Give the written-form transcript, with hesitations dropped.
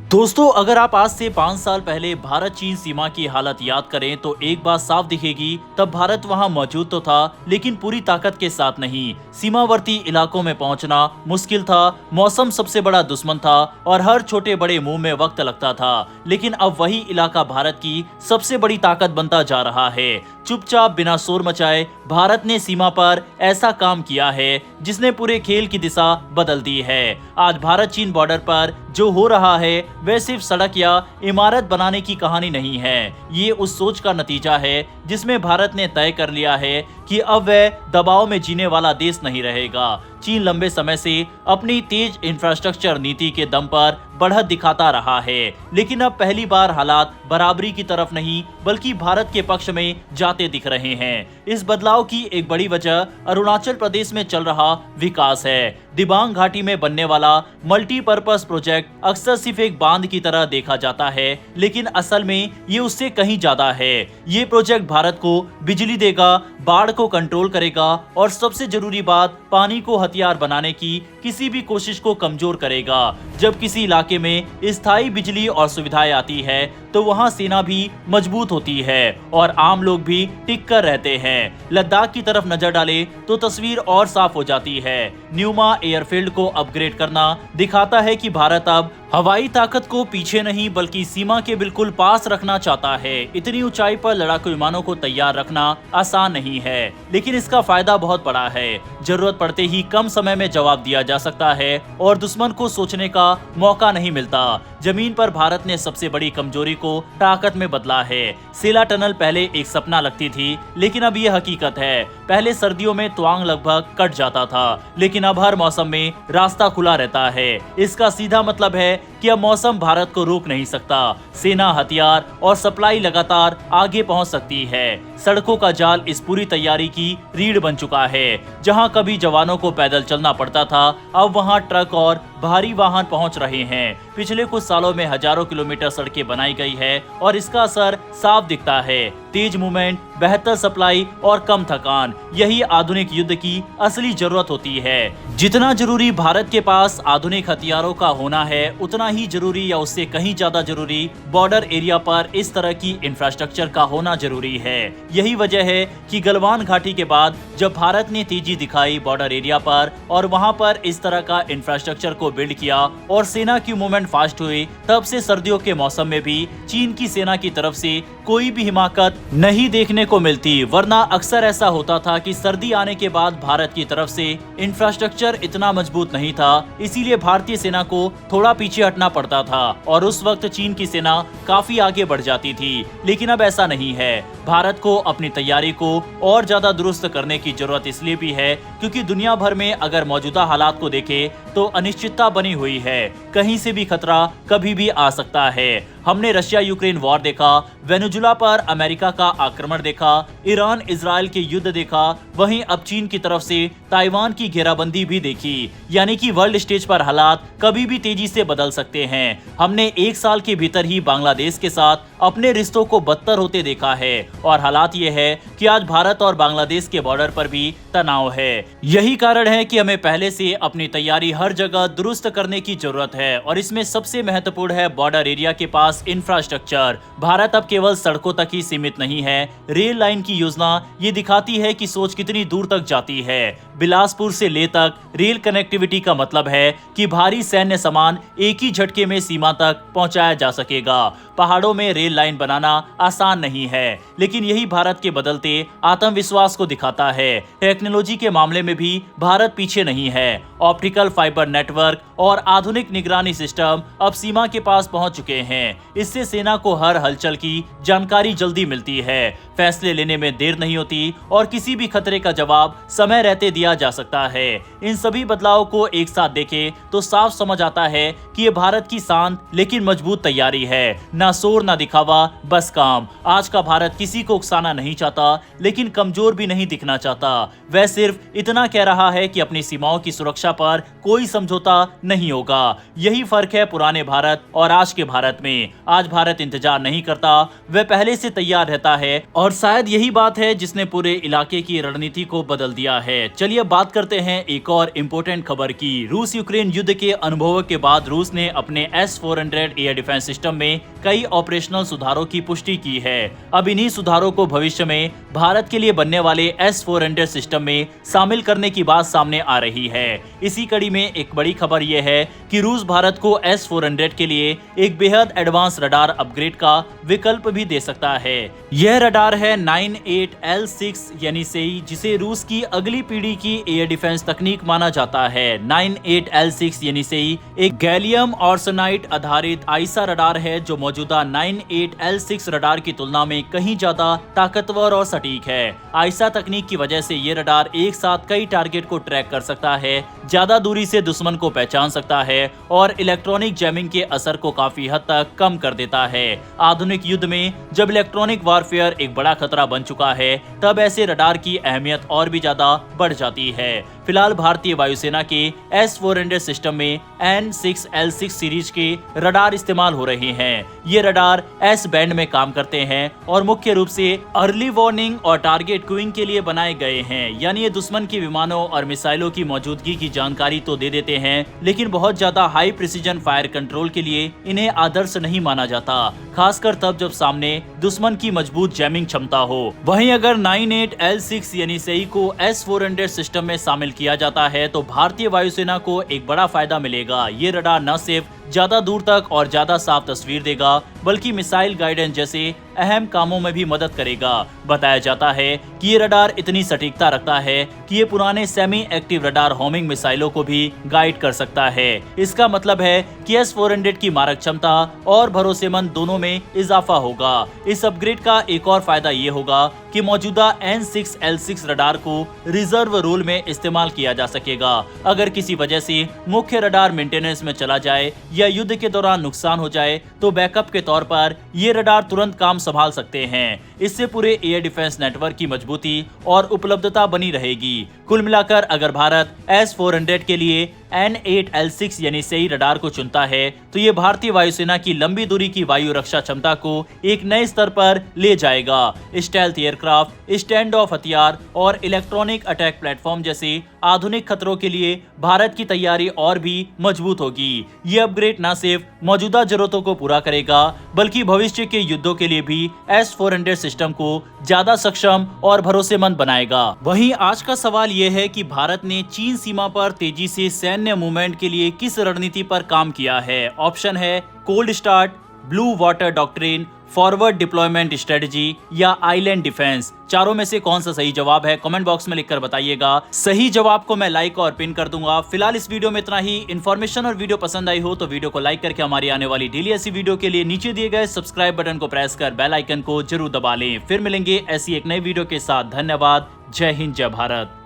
दोस्तों, अगर आप आज से 5 साल पहले भारत चीन सीमा की हालत याद करें तो एक बात साफ दिखेगी। तब भारत वहां मौजूद तो था, लेकिन पूरी ताकत के साथ नहीं। सीमावर्ती इलाकों में पहुंचना मुश्किल था, मौसम सबसे बड़ा दुश्मन था और हर छोटे बड़े मुंह में वक्त लगता था। लेकिन अब वही इलाका भारत की सबसे बड़ी ताकत बनता जा रहा है। चुपचाप बिना शोर मचाए भारत ने सीमा पर ऐसा काम किया है जिसने पूरे खेल की दिशा बदल दी है। आज भारत चीन बॉर्डर पर जो हो रहा है वह सिर्फ सड़क या इमारत बनाने की कहानी नहीं है। ये उस सोच का नतीजा है जिसमें भारत ने तय कर लिया है कि अब वह दबाव में जीने वाला देश नहीं रहेगा। चीन लंबे समय से अपनी तेज इंफ्रास्ट्रक्चर नीति के दम पर बढ़त दिखाता रहा है, लेकिन अब पहली बार हालात बराबरी की तरफ नहीं बल्कि भारत के पक्ष में जाते दिख रहे हैं। इस बदलाव की एक बड़ी वजह अरुणाचल प्रदेश में चल रहा विकास है। दिबांग घाटी में बनने वाला मल्टीपर्पज प्रोजेक्ट अक्सर सिर्फ एक बांध की तरह देखा जाता है, लेकिन असल में ये उससे कहीं ज्यादा है। ये प्रोजेक्ट भारत को बिजली देगा, बाढ़ को कंट्रोल करेगा और सबसे जरूरी बात, पानी को हथियार बनाने की किसी भी कोशिश को कमजोर करेगा। जब किसी इलाके में स्थायी बिजली और सुविधाएं आती है तो वहां सेना भी मजबूत होती है और आम लोग भी टिक कर रहते हैं। लद्दाख की तरफ नजर डाले तो तस्वीर और साफ हो जाती है। न्यूमा एयरफील्ड को अपग्रेड करना दिखाता है कि भारत अब हवाई ताकत को पीछे नहीं बल्कि सीमा के बिल्कुल पास रखना चाहता है। इतनी ऊंचाई पर लड़ाकू विमानों को तैयार रखना आसान नहीं है, लेकिन इसका फायदा बहुत बड़ा है। जरूरत पड़ते ही कम समय में जवाब दिया जा सकता है और दुश्मन को सोचने का मौका नहीं मिलता। जमीन पर भारत ने सबसे बड़ी कमजोरी को ताकत में बदला है। सेला टनल पहले एक सपना लगती थी, लेकिन अब ये हकीकत है। पहले सर्दियों में तवांग लगभग कट जाता था, लेकिन अब हर मौसम में रास्ता खुला रहता है। इसका सीधा मतलब है कि अब मौसम भारत को रोक नहीं सकता। सेना, हथियार और सप्लाई लगातार आगे पहुंच सकती है। सड़कों का जाल इस पूरी तैयारी की रीढ़ बन चुका है। जहां कभी जवानों को पैदल चलना पड़ता था, अब वहां ट्रक और भारी वाहन पहुंच रहे हैं। पिछले कुछ सालों में हजारों किलोमीटर सड़कें बनाई गई है और इसका असर साफ दिखता है। तेज मूवमेंट, बेहतर सप्लाई और कम थकान, यही आधुनिक युद्ध की असली जरूरत होती है। जितना जरूरी भारत के पास आधुनिक हथियारों का होना है, उतना ही जरूरी या उससे कहीं ज्यादा जरूरी बॉर्डर एरिया पर इस तरह की इंफ्रास्ट्रक्चर का होना जरूरी है। यही वजह है कि गलवान घाटी के बाद जब भारत ने तेजी दिखाई बॉर्डर एरिया पर और वहां पर इस तरह का इंफ्रास्ट्रक्चर को बिल्ड किया और सेना की मूवमेंट फास्ट हुई, तब से सर्दियों के मौसम में भी चीन की सेना की तरफ से कोई भी हिमाकत नहीं देखने को मिलती। वरना अक्सर ऐसा होता था कि सर्दी आने के बाद भारत की तरफ से इंफ्रास्ट्रक्चर इतना मजबूत नहीं था, इसीलिए भारतीय सेना को थोड़ा पीछे हटना पड़ता था और उस वक्त चीन की सेना काफी आगे बढ़ जाती थी। लेकिन अब ऐसा नहीं है। भारत को अपनी तैयारी को और ज्यादा दुरुस्त करने की जरूरत इसलिए भी है क्योंकि दुनिया भर में अगर मौजूदा हालात को देखें तो अनिश्चितता बनी हुई है। कहीं से भी खतरा कभी भी आ सकता है। हमने रशिया यूक्रेन वॉर देखा, वेनेजुला पर अमेरिका का आक्रमण देखा, ईरान इजराइल के युद्ध देखा, वहीं अब चीन की तरफ से ताइवान की घेराबंदी भी देखी। यानी कि वर्ल्ड स्टेज पर हालात कभी भी तेजी से बदल सकते हैं। हमने एक साल के भीतर ही बांग्लादेश के साथ अपने रिश्तों को बदतर होते देखा है और हालात ये है कि आज भारत और बांग्लादेश के बॉर्डर पर भी तनाव है। यही कारण है कि हमें पहले से अपनी तैयारी हर जगह दुरुस्त करने की जरूरत है और इसमें सबसे महत्वपूर्ण है बॉर्डर एरिया के पास इंफ्रास्ट्रक्चर। भारत अब केवल सड़कों तक ही सीमित नहीं है। रेल लाइन की योजना ये दिखाती है कि सोच कितनी दूर तक जाती है। बिलासपुर से लेह तक रेल कनेक्टिविटी का मतलब है कि भारी सैन्य सामान एक ही झटके में सीमा तक पहुंचाया जा सकेगा। पहाड़ों में रेल लाइन बनाना आसान नहीं है, लेकिन यही भारत के बदलते आत्मविश्वास को दिखाता है। टेक्नोलॉजी के मामले में भी भारत पीछे नहीं है। ऑप्टिकल फाइबर नेटवर्क और आधुनिक निगरानी सिस्टम अब सीमा के पास पहुंच चुके हैं। इससे सेना को हर हलचल की जानकारी जल्दी मिलती है, फैसले लेने में देर नहीं होती और किसी भी खतरे का जवाब समय रहते दिया जा सकता है। इन सभी बदलावों को एक साथ देखें तो साफ समझ आता है कि ये भारत की शांत लेकिन मजबूत तैयारी है। ना शोर ना दिखावा, बस काम। आज का भारत किसी को उकसाना नहीं चाहता, लेकिन कमजोर भी नहीं दिखना चाहता। वह सिर्फ इतना कह रहा है कि अपनी सीमाओं की सुरक्षा पर कोई समझौता नहीं होगा। यही फर्क है पुराने भारत और आज के भारत में। आज भारत इंतजार नहीं करता, वह पहले से तैयार रहता है और शायद यही बात है जिसने पूरे इलाके की रणनीति को बदल दिया है। चलिए बात करते हैं एक और इम्पोर्टेंट खबर की। रूस यूक्रेन युद्ध के अनुभवों के बाद रूस ने अपने S-400 एयर डिफेंस सिस्टम में कई ऑपरेशनल सुधारों की पुष्टि की है। अब इन्हीं सुधारों को भविष्य में भारत के लिए बनने वाले S-400 सिस्टम में शामिल करने की बात सामने आ रही है। इसी कड़ी में एक बड़ी खबर यह है कि रूस भारत को S-400 के लिए एक बेहद एडवांस रडार अपग्रेड का विकल्प भी दे सकता है। यह रडार है 98L6 यानी सेई, जिसे रूस की अगली पीढ़ी की एयर डिफेंस तकनीक माना जाता है। 98L6 यानी सेई एक गैलियम आर्सेनाइड आधारित आईसा रडार है जो मौजूदा 98L6 रडार की तुलना में कहीं ज्यादा ताकतवर और सटीक है। आईसा तकनीक की वजह से ये रडार एक साथ कई टारगेट को ट्रैक कर सकता है, ज्यादा दूरी से दुश्मन को पहचान सकता है और इलेक्ट्रॉनिक जैमिंग के असर को काफी हद तक कम कर देता है। आधुनिक युद्ध में जब इलेक्ट्रॉनिक वारफेयर एक बड़ा खतरा बन चुका है, तब ऐसे रडार की अहमियत और भी ज्यादा बढ़ जाती है। फिलहाल भारतीय वायुसेना के S-400 सिस्टम में N6L6 सीरीज के रडार इस्तेमाल हो रहे हैं। ये रडार S बैंड में काम करते हैं और मुख्य रूप से अर्ली वार्निंग और टारगेट क्यूइंग के लिए बनाए गए हैं। यानी ये दुश्मन के विमानों और मिसाइलों की मौजूदगी की जानकारी तो दे देते हैं, लेकिन बहुत ज्यादा हाई प्रिसीजन फायर कंट्रोल के लिए इन्हें आदर्श नहीं माना जाता, खासकर तब जब सामने दुश्मन की मजबूत जैमिंग क्षमता हो। वहीं अगर 98L6 यानी सेई को S-400 सिस्टम में शामिल किया जाता है तो भारतीय वायुसेना को एक बड़ा फायदा मिलेगा। ये रडार न सिर्फ ज्यादा दूर तक और ज्यादा साफ तस्वीर देगा, बल्कि मिसाइल गाइडेंस जैसे अहम कामों में भी मदद करेगा। बताया जाता है कि ये रडार इतनी सटीकता रखता है कि ये पुराने सेमी एक्टिव रडार होमिंग मिसाइलों को भी गाइड कर सकता है। इसका मतलब है कि S-400 की मारक क्षमता और भरोसेमंद दोनों में इजाफा होगा। इस अपग्रेड का एक और फायदा ये होगा कि मौजूदा N6L6 रडार को रिजर्व रोल में इस्तेमाल किया जा सकेगा। अगर किसी वजह से मुख्य रडार मेंटेनेंस में चला जाए या युद्ध के दौरान नुकसान हो जाए तो बैकअप के तौर पर ये रडार तुरंत काम संभाल सकते हैं। इससे पूरे एयर डिफेंस नेटवर्क की मजबूती और उपलब्धता बनी रहेगी। कुल मिलाकर अगर भारत S-400 के लिए N8L6 यानी सेई रडार को चुनता है तो ये भारतीय वायुसेना की लंबी दूरी की वायु रक्षा क्षमता को एक नए स्तर पर ले जाएगा। स्टेल्थ एयरक्राफ्ट, स्टैंड ऑफ हथियार और इलेक्ट्रॉनिक अटैक प्लेटफॉर्म जैसे आधुनिक खतरों के लिए भारत की तैयारी और भी मजबूत होगी। ये अपग्रेड न सिर्फ मौजूदा जरूरतों को पूरा करेगा, बल्कि भविष्य के युद्धों के लिए भी S-400 सिस्टम को ज्यादा सक्षम और भरोसेमंद बनाएगा। वहीं आज का सवाल यह है कि भारत ने चीन सीमा पर तेजी से सैन्य मूवमेंट के लिए किस रणनीति पर काम किया है। ऑप्शन है cold start, blue water doctrine, forward deployment strategy या आइलैंड डिफेंस। चारों में से कौन सा सही जवाब है कमेंट बॉक्स में लिखकर बताइएगा। सही जवाब को मैं लाइक और पिन कर दूंगा। फिलहाल इस वीडियो में इतना ही। इन्फॉर्मेशन और वीडियो पसंद आई हो तो वीडियो को लाइक करके हमारी आने वाली डेली ऐसी वीडियो के लिए नीचे दिए गए सब्सक्राइब बटन को प्रेस कर बेल आइकन को जरूर दबा लें। फिर मिलेंगे ऐसी एक नई वीडियो के साथ। धन्यवाद। जय हिंद, जय भारत।